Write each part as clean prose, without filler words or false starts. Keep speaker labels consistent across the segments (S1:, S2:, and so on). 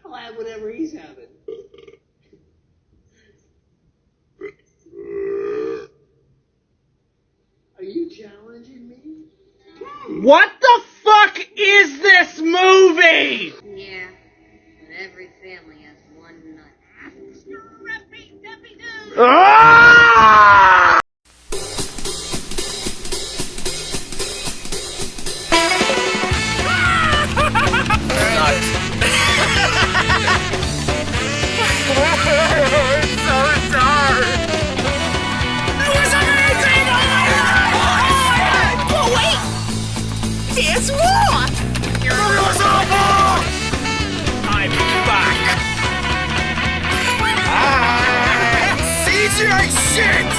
S1: I'll have whatever he's having. Are you challenging me?
S2: What the fuck is this movie?
S3: Yeah, but every family has one nut.
S2: Ah!
S4: It's so dark. It was amazing! But wait! There's more! It was awful! I'm back! CGI shit!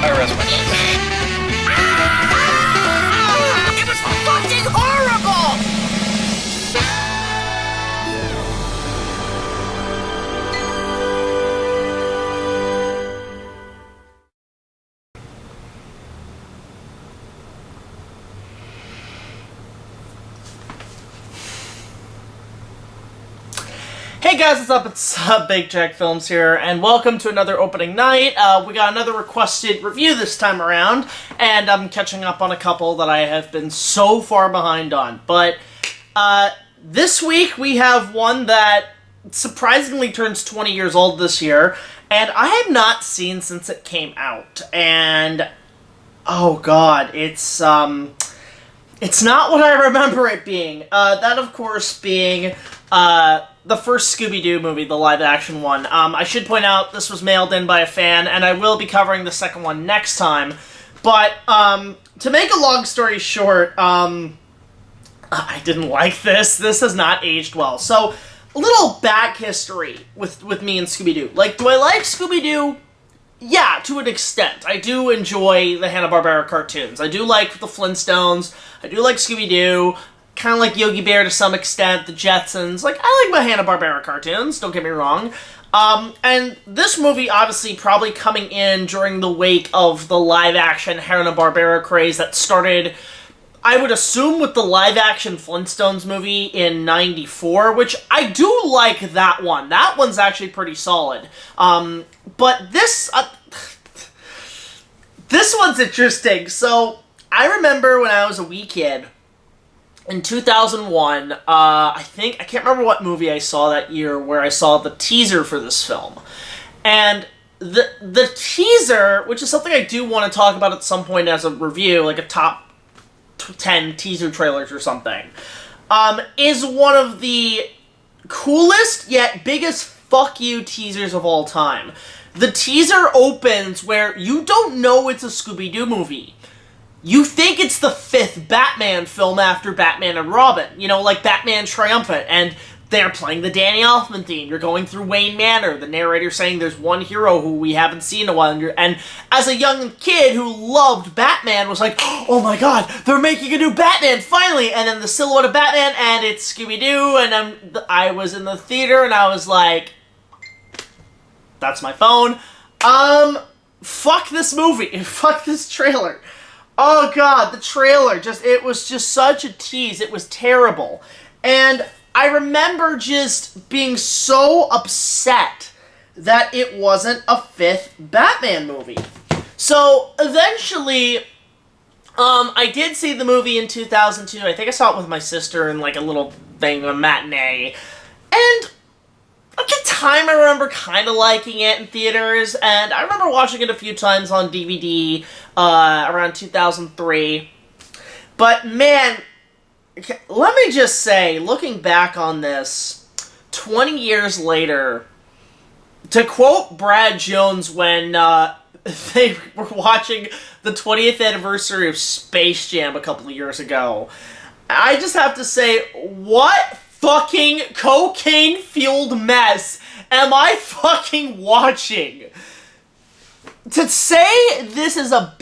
S5: I rest my case.
S4: It was fucking horrible!
S2: Hey guys, what's up? It's Big Jack Films here, and welcome to another opening night. We got another requested review this time around, and I'm catching up on a couple that I have been so far behind on. But this week we have one that surprisingly turns 20 years old this year, and I have not seen since it came out. And oh god, it's not what I remember it being. That of course being the first Scooby-Doo movie, the live-action one. I should point out this was mailed in by a fan, and I will be covering the second one next time. But, to make a long story short, I didn't like this. This has not aged well. So, a little back history with me and Scooby-Doo. Like, do I like Scooby-Doo? Yeah, to an extent. I do enjoy the Hanna-Barbera cartoons. I do like the Flintstones. I do like Scooby-Doo. Kind of like Yogi Bear to some extent, the Jetsons. Like, I like my Hanna-Barbera cartoons, don't get me wrong. And this movie, obviously, probably coming in during the wake of the live-action Hanna-Barbera craze that started, I would assume, with the live-action Flintstones movie in '94, which I do like that one. That one's actually pretty solid. But this one's interesting. So, I remember when I was a wee kid, in 2001, I can't remember what movie I saw that year where I saw the teaser for this film. And the teaser, which is something I do want to talk about at some point as a review, like a top 10 teaser trailers or something, is one of the coolest yet biggest fuck you teasers of all time. The teaser opens where you don't know it's a Scooby-Doo movie. You think it's the 5th Batman film after Batman and Robin. You know, like Batman Triumphant, and they're playing the Danny Elfman theme. You're going through Wayne Manor, the narrator saying there's one hero who we haven't seen in a while. And as a young kid who loved Batman was like, oh my god, they're making a new Batman, finally! And then the silhouette of Batman, and it's Scooby-Doo, and I was in the theater, and I was like, that's my phone. Fuck this movie. Fuck this trailer. Oh god, the trailer, it was just such a tease. It was terrible. And I remember just being so upset that it wasn't a 5th Batman movie. So, eventually, I did see the movie in 2002. I think I saw it with my sister in like a little thing, a matinee. And at the time, I remember kind of liking it in theaters, and I remember watching it a few times on DVD around 2003. But man, let me just say, looking back on this, 20 years later, to quote Brad Jones when they were watching the 20th anniversary of Space Jam a couple of years ago, I just have to say, what fucking cocaine-fueled mess am I fucking watching? To say this is a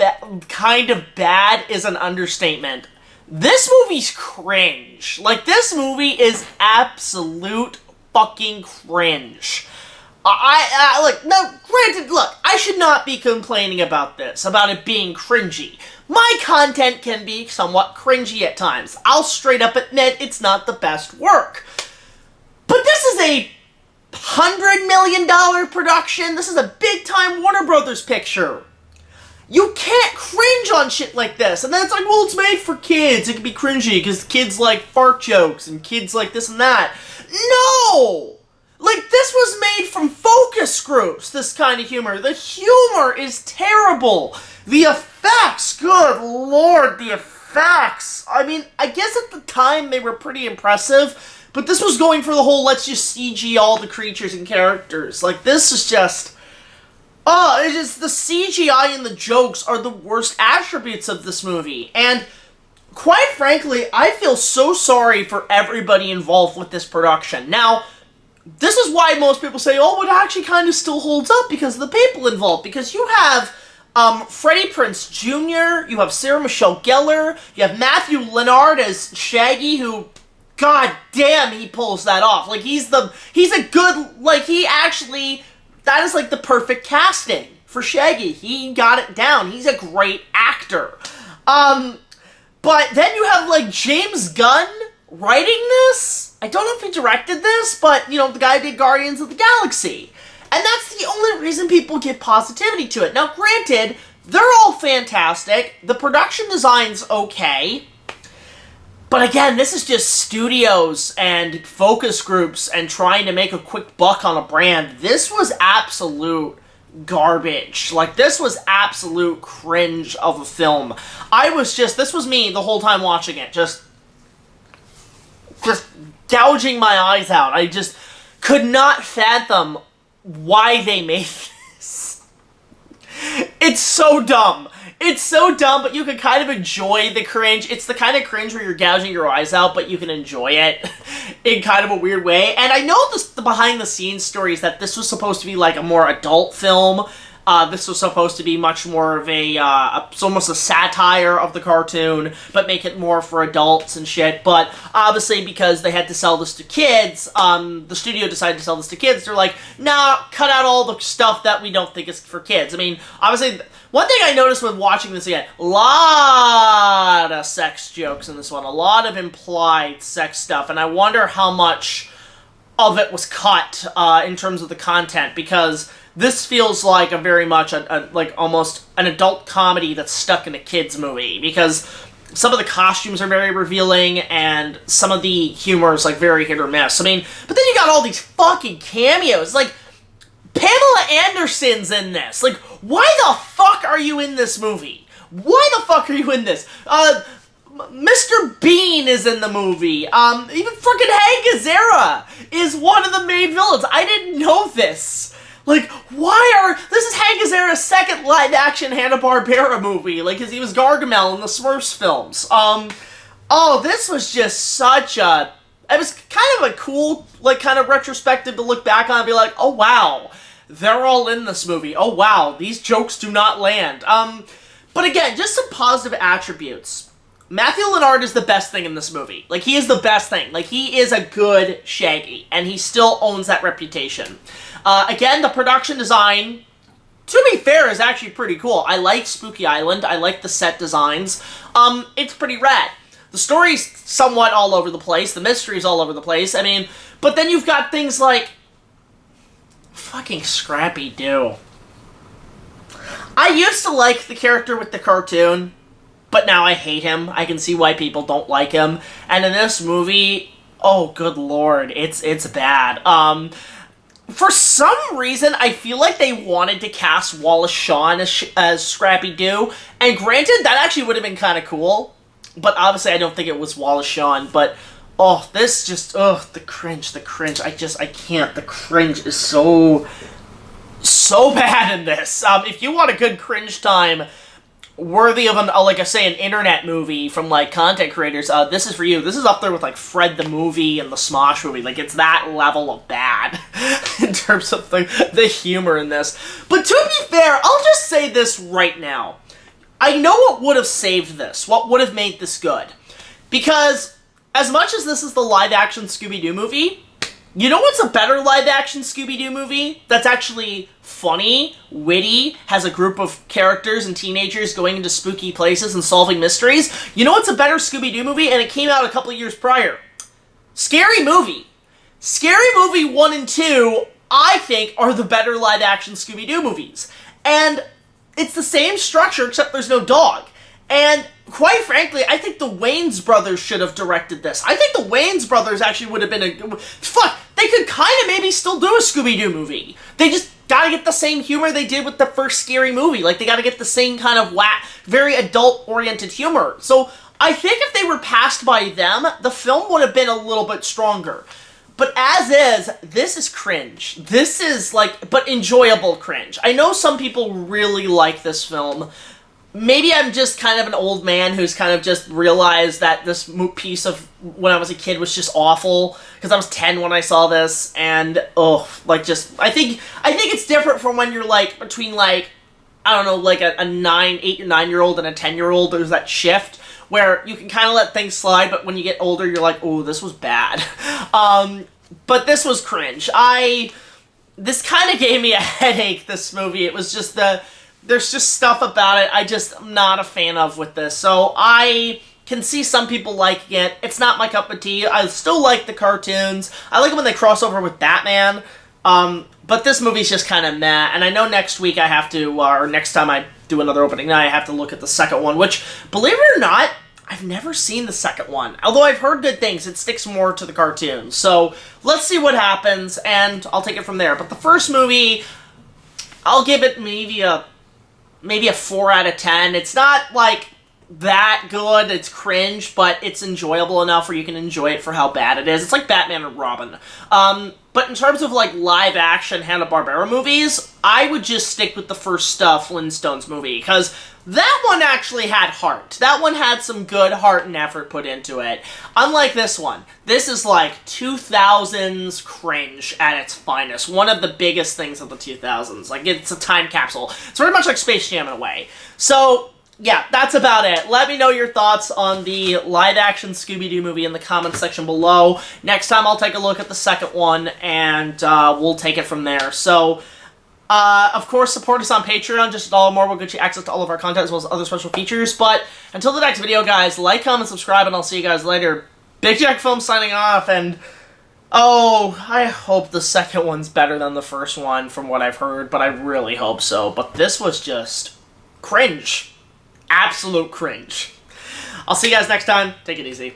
S2: kind of bad is an understatement. This movie's cringe. Like, this movie is absolute fucking cringe. Granted, look, I should not be complaining about this, about it being cringy. My content can be somewhat cringy at times. I'll straight up admit it's not the best work. But this a $100 million production. This is a big-time Warner Brothers picture. You can't cringe on shit like this. And then it's like, well, it's made for kids. It can be cringy because kids like fart jokes and kids like this and that. No! Like, this was made from focus groups, this kind of humor. The humor is terrible. The effects, good lord, the effects. I mean, I guess at the time they were pretty impressive, but this was going for the whole let's just CG all the creatures and characters. Like, this is just... Oh, it is the CGI and the jokes are the worst attributes of this movie. And quite frankly, I feel so sorry for everybody involved with this production. Now, this is why most people say, oh, it actually kind of still holds up because of the people involved. Because you have Freddie Prinze Jr., you have Sarah Michelle Gellar, you have Matthew Lillard as Shaggy, who, god damn, he pulls that off. Like, he's a good, like, he actually... That is, like, the perfect casting for Shaggy. He got it down. He's a great actor. But then you have, like, James Gunn writing this. I don't know if he directed this, but, you know, the guy did Guardians of the Galaxy. And that's the only reason people give positivity to it. Now, granted, they're all fantastic. The production design's okay. But again, this is just studios and focus groups and trying to make a quick buck on a brand. This was absolute garbage. Like, this was absolute cringe of a film. This was me the whole time watching it, just gouging my eyes out. I just could not fathom why they made this. It's so dumb. It's so dumb, but you can kind of enjoy the cringe. It's the kind of cringe where you're gouging your eyes out, but you can enjoy it in kind of a weird way. And I know the behind-the-scenes story is that this was supposed to be like a more adult film. This was supposed to be much more of it's almost a satire of the cartoon, but make it more for adults and shit. But obviously, because they had to sell this to kids, the studio decided to sell this to kids. They're like, nah, cut out all the stuff that we don't think is for kids. I mean, obviously, one thing I noticed when watching this again, a lot of sex jokes in this one, a lot of implied sex stuff, and I wonder how much of it was cut in terms of the content, because this feels like a very much like almost an adult comedy that's stuck in a kid's movie, because some of the costumes are very revealing and some of the humor is like very hit or miss. I mean, but then you got all these fucking cameos. Like, Pamela Anderson's in this. Like, why the fuck are you in this movie? Why the fuck are you in this? Mr. Bean is in the movie. Even frickin' Hank Azaria is one of the main villains. I didn't know this. Like, this is Hank Azaria's second live-action Hanna-Barbera movie, like, because he was Gargamel in the Smurfs films. This was just it was kind of a cool, like, kind of retrospective to look back on and be like, oh, wow, they're all in this movie. Oh, wow, these jokes do not land. But again, just some positive attributes. Matthew Lillard is the best thing in this movie. Like, he is the best thing. Like, he is a good Shaggy, and he still owns that reputation. Again, the production design, to be fair, is actually pretty cool. I like Spooky Island. I like the set designs. It's pretty rad. The story's somewhat all over the place. The mystery's all over the place. I mean, but then you've got things like fucking Scrappy-Doo. I used to like the character with the cartoon, but now I hate him. I can see why people don't like him. And in this movie, oh, good lord, it's bad. For some reason, I feel like they wanted to cast Wallace Shawn as Scrappy-Doo, and granted, that actually would have been kind of cool, but obviously I don't think it was Wallace Shawn, but, the cringe, I can't, the cringe is so bad in this. If you want a good cringe time, worthy of an internet movie from, like, content creators, this is for you. This is up there with, like, Fred the Movie and the Smosh movie. Like, it's that level of bad in terms of the humor in this. But to be fair, I'll just say this right now. I know what would have saved this, what would have made this good. Because, as much as this is the live-action Scooby-Doo movie, you know what's a better live-action Scooby-Doo movie that's actually funny, witty, has a group of characters and teenagers going into spooky places and solving mysteries? You know what's a better Scooby-Doo movie? And it came out a couple of years prior. Scary Movie. Scary Movie 1 and 2, I think, are the better live-action Scooby-Doo movies. And it's the same structure, except there's no dog. And quite frankly, I think the Wayans brothers should have directed this. I think the Wayans brothers actually would have been a... Fuck, they could kind of maybe still do a Scooby-Doo movie. They just gotta get the same humor they did with the first Scary Movie. Like, they gotta get the same kind of very adult-oriented humor. So, I think if they were passed by them, the film would have been a little bit stronger. But as is, this is cringe. This is, like, but enjoyable cringe. I know some people really like this film. Maybe I'm just kind of an old man who's kind of just realized that this piece of when I was a kid was just awful, because I was 10 when I saw this, and, I think it's different from when you're, like, between, like, I don't know, like, a 8 or 9-year-old and a 10-year-old, there's that shift where you can kind of let things slide, but when you get older, you're like, oh, this was bad. But this was cringe. This kind of gave me a headache, this movie. It was just there's just stuff about it I'm not a fan of with this. So I can see some people liking it. It's not my cup of tea. I still like the cartoons. I like it when they cross over with Batman. But this movie's just kind of meh. And I know next week I have to, or next time I do another opening night, I have to look at the second one, which, believe it or not, I've never seen the second one. Although I've heard good things, it sticks more to the cartoon. So, let's see what happens, and I'll take it from there. But the first movie, I'll give it maybe a 4 out of 10. It's not, like, that good. It's cringe, but it's enjoyable enough where you can enjoy it for how bad it is. It's like Batman and Robin. But in terms of, like, live-action Hanna-Barbera movies, I would just stick with the first Flintstones movie, because that one actually had heart. That one had some good heart and effort put into it. Unlike this one. This is, like, 2000s cringe at its finest. One of the biggest things of the 2000s. Like, it's a time capsule. It's very much like Space Jam in a way. So, yeah, that's about it. Let me know your thoughts on the live-action Scooby-Doo movie in the comments section below. Next time I'll take a look at the second one, and we'll take it from there. So, of course, support us on Patreon. Just $1 more will get you access to all of our content as well as other special features. But until the next video, guys, like, comment, subscribe, and I'll see you guys later. Big Jack Film signing off, and I hope the second one's better than the first one from what I've heard, but I really hope so. But this was just cringe. Absolute cringe. I'll see you guys next time. Take it easy.